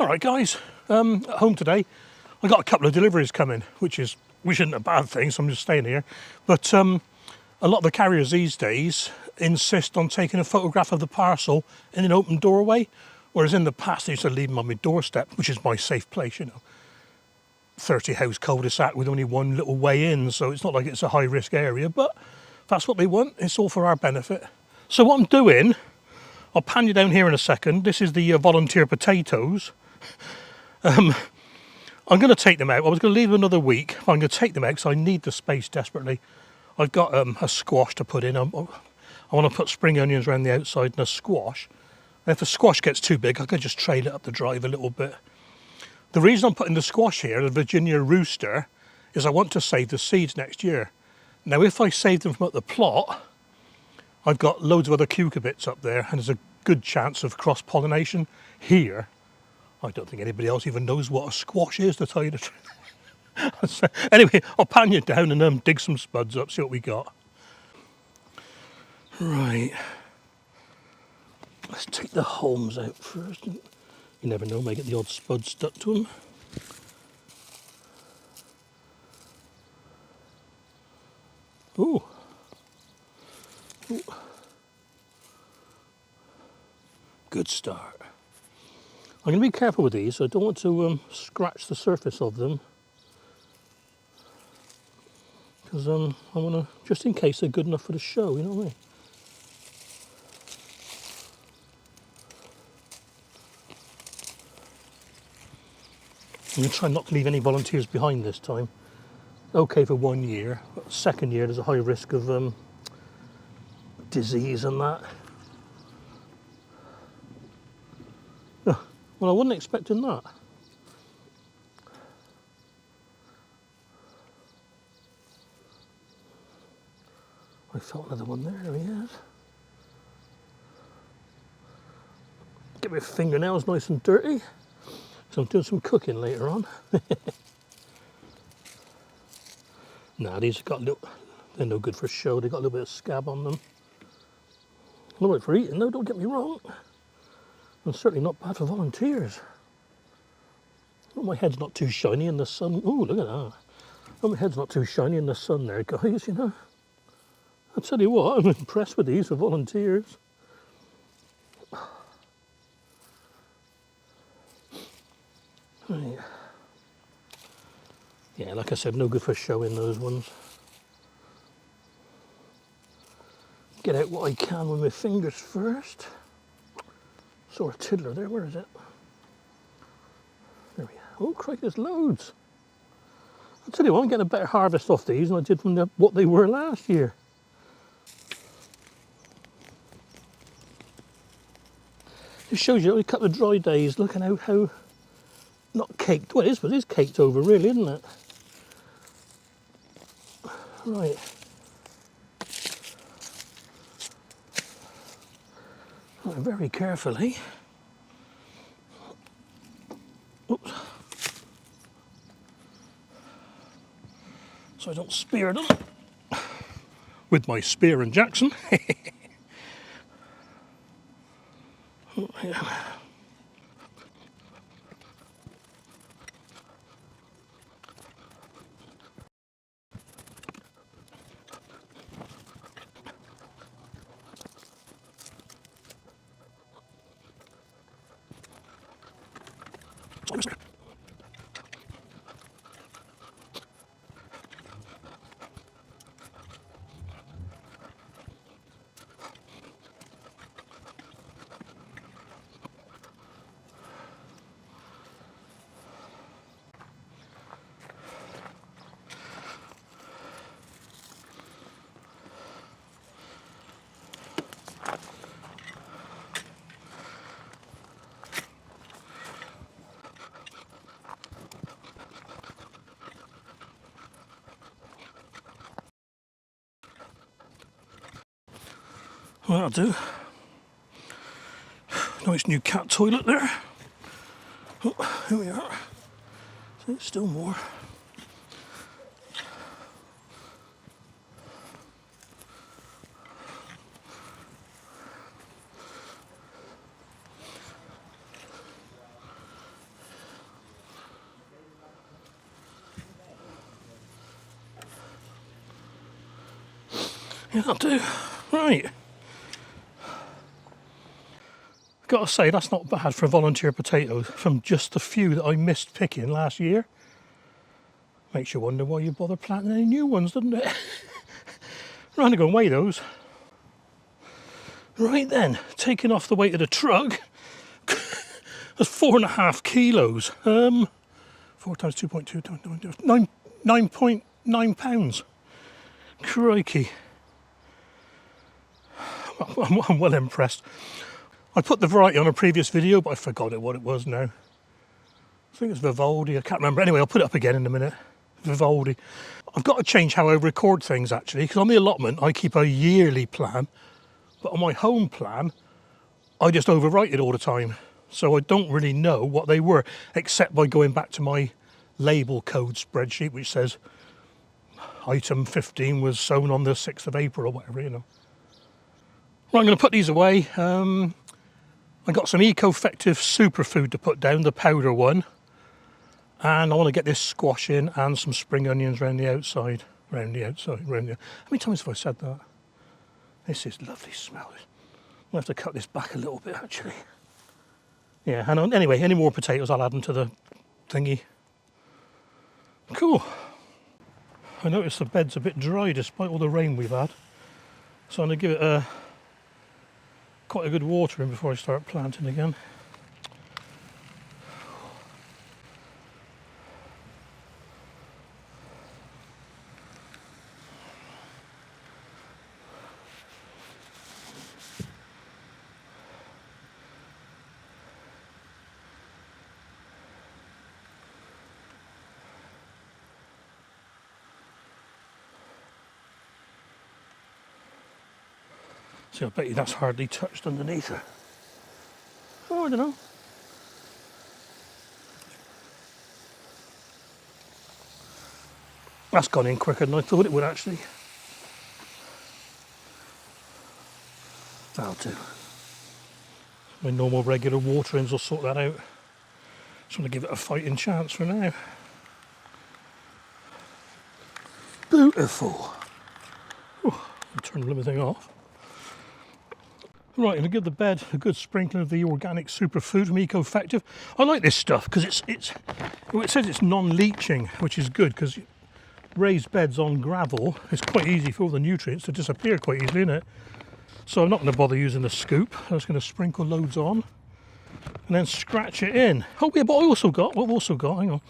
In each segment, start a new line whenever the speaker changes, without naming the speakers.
Alright guys, at home today I got a couple of deliveries coming, which isn't a bad thing, so I'm just staying here. But a lot of the carriers these days insist on taking a photograph of the parcel in an open doorway, whereas in the past they used to leave them on my doorstep, which is my safe place, you know. 30 house cul-de-sac with only one little way in, so it's not like it's a high risk area, but if that's what they want, it's all for our benefit. So what I'm doing, I'll pan you down here in a second. This is the volunteer potatoes. I'm going to take them out. I was going to leave them another week. I'm going to take them out because I need the space desperately. I've got a squash to put in. I want to put spring onions around the outside and a squash. And if the squash gets too big, I can just trail it up the drive a little bit. The reason I'm putting the squash here, the Virginia Rooster, is I want to save the seeds next year. Now, if I save them from up the plot, I've got loads of other cucurbits up there, and there's a good chance of cross-pollination. Here, I don't think anybody else even knows what a squash is, to tell you the truth. So, anyway, I'll pan you down and dig some spuds up, see what we got. Right. Let's take the hulls out first. You never know, may get the odd spud stuck to them. Ooh. Ooh. Good start. I'm going to be careful with these, so I don't want to scratch the surface of them. Because I want to, just in case they're good enough for the show, you know what I mean? I'm going to try not to leave any volunteers behind this time. Okay for 1 year, but second year there's a high risk of disease and that. Oh, well, I wasn't expecting that. I felt another one there, there he is. Get my fingernails nice and dirty. So I'm doing some cooking later on. Nah, these have got a little, they're no good for show. They've got a little bit of scab on them. All right for eating though, don't get me wrong. And certainly not bad for volunteers. Oh, my head's not too shiny in the sun. Oh, look at that. Oh, my head's not too shiny in the sun there, guys, you know. I'll tell you what, I'm impressed with these for volunteers. Right. Yeah, like I said, no good for showing those ones. Get out what I can with my fingers first. Saw a tiddler there, where is it? There we go. Oh, crikey, there's loads. I'll tell you what, I'm getting a better harvest off these than I did from what they were last year. It shows you only a couple of dry days. Look at how not caked. Well, it is caked over, really, isn't it? Right. Right, very carefully. Oops. So I don't spear them with my spear and Jackson. Oh, yeah. Well, that'll do. Nice new cat toilet there. Oh, here we are. See, still more. Yeah, that'll do. Right. Gotta say, that's not bad for volunteer potatoes from just the few that I missed picking last year. Makes you wonder why you bother planting any new ones, doesn't it? Right, I'm going to weigh those. Right then, taking off the weight of the truck, that's 4.5 kilos. 4 times 2.2, 9.9 pounds. Crikey. I'm well impressed. I put the variety on a previous video, but I forgot what it was now. I think it's Vivaldi, I can't remember. Anyway, I'll put it up again in a minute. Vivaldi. I've got to change how I record things actually, because on the allotment I keep a yearly plan, but on my home plan I just overwrite it all the time. So I don't really know what they were, except by going back to my label code spreadsheet, which says item 15 was sown on the 6th of April or whatever, you know. Right, I'm going to put these away. I got some eco-effective superfood to put down, the powder one. And I want to get this squash in and some spring onions around the outside. How many times have I said that? This is lovely smell. I'll have to cut this back a little bit actually. Yeah, and anyway, any more potatoes I'll add them to the thingy. Cool. I noticed the bed's a bit dry despite all the rain we've had. So I'm going to give it quite a good watering before I start planting again. See, I bet you that's hardly touched underneath her. Oh, I don't know. That's gone in quicker than I thought it would actually. That'll do. My normal regular waterings will sort that out. Just want to give it a fighting chance for now. Beautiful. Oh, I'll turn everything off. Right, I'm going to give the bed a good sprinkling of the organic superfood from Eco-Effective. I like this stuff because it says it's non-leaching, which is good because raised beds on gravel, it's quite easy for all the nutrients to disappear quite easily, isn't it? So I'm not going to bother using the scoop. I'm just going to sprinkle loads on and then scratch it in. Oh yeah, but what I've also got, hang on.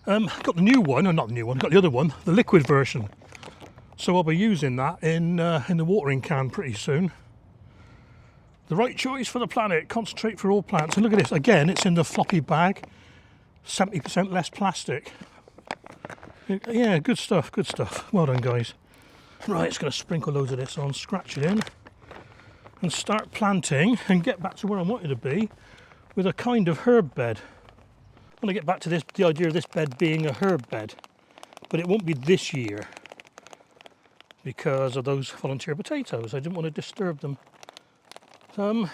I've got the new one, or not the new one, I've got the other one, the liquid version. So I'll be using that in the watering can pretty soon. The right choice for the planet, concentrate for all plants. And look at this, again, it's in the floppy bag, 70% less plastic. Yeah, good stuff, good stuff. Well done, guys. Right, it's going to sprinkle loads of this on, scratch it in, and start planting and get back to where I wanted to be with a kind of herb bed. I want to get back to the idea of this bed being a herb bed, but it won't be this year because of those volunteer potatoes. I didn't want to disturb them. I've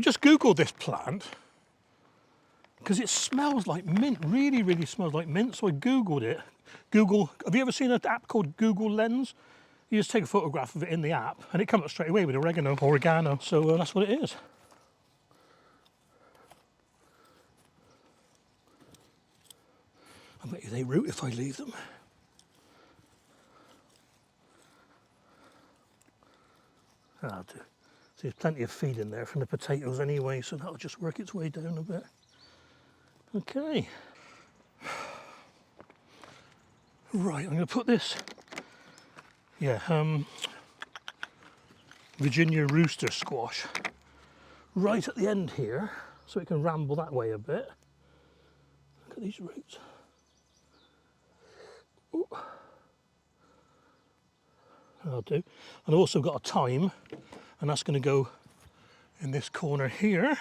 just Googled this plant because it smells like mint, really, really smells like mint. So I Googled it. Have you ever seen an app called Google Lens? You just take a photograph of it in the app and it comes up straight away with oregano. So that's what it is. I bet you they root if I leave them. That'll do. So there's plenty of feed in there from the potatoes anyway, so that'll just work its way down a bit. Okay. Right, I'm going to put this, Virginia Rooster Squash right at the end here, so it can ramble that way a bit. Look at these roots. Ooh. That'll do. And I've also got a thyme, and that's going to go in this corner here.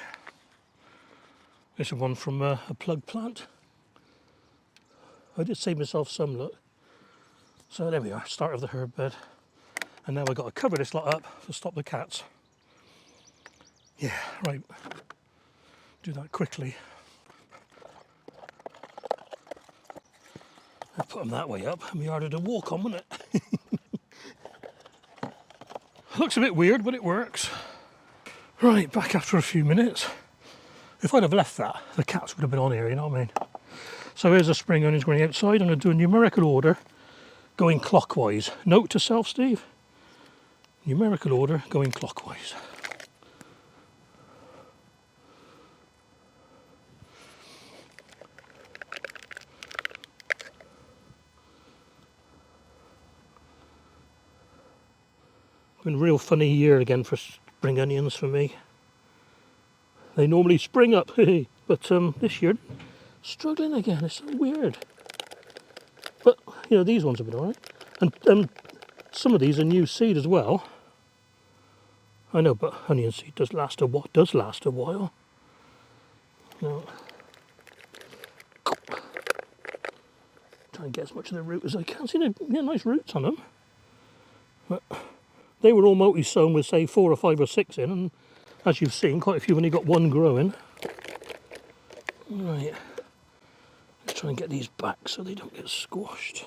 This is one from a plug plant. I did save myself some, look. So there we are, start of the herb bed. And now I've got to cover this lot up to stop the cats. Yeah, right. Do that quickly. I'll put them that way up, and be harder to walk on, wouldn't it? Looks a bit weird, but it works. Right, back after a few minutes. If I'd have left that, the cats would have been on here, you know what I mean? So here's the spring onions going outside. I'm going to do a numerical order going clockwise. Note to self, Steve. Numerical order going clockwise. Been a real funny year again for spring onions for me. They normally spring up, but this year, struggling again. It's so weird. But, you know, these ones have been alright. And some of these are new seed as well. I know, but onion seed does last a while. No. Try and get as much of the root as I can. See, they've nice roots on them. But they were all multi-sown with, say, 4 or 5 or 6 in, and as you've seen, quite a few only got one growing. Right, let's try and get these back so they don't get squashed.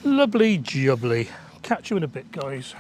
Lovely jubbly. Catch you in a bit, guys.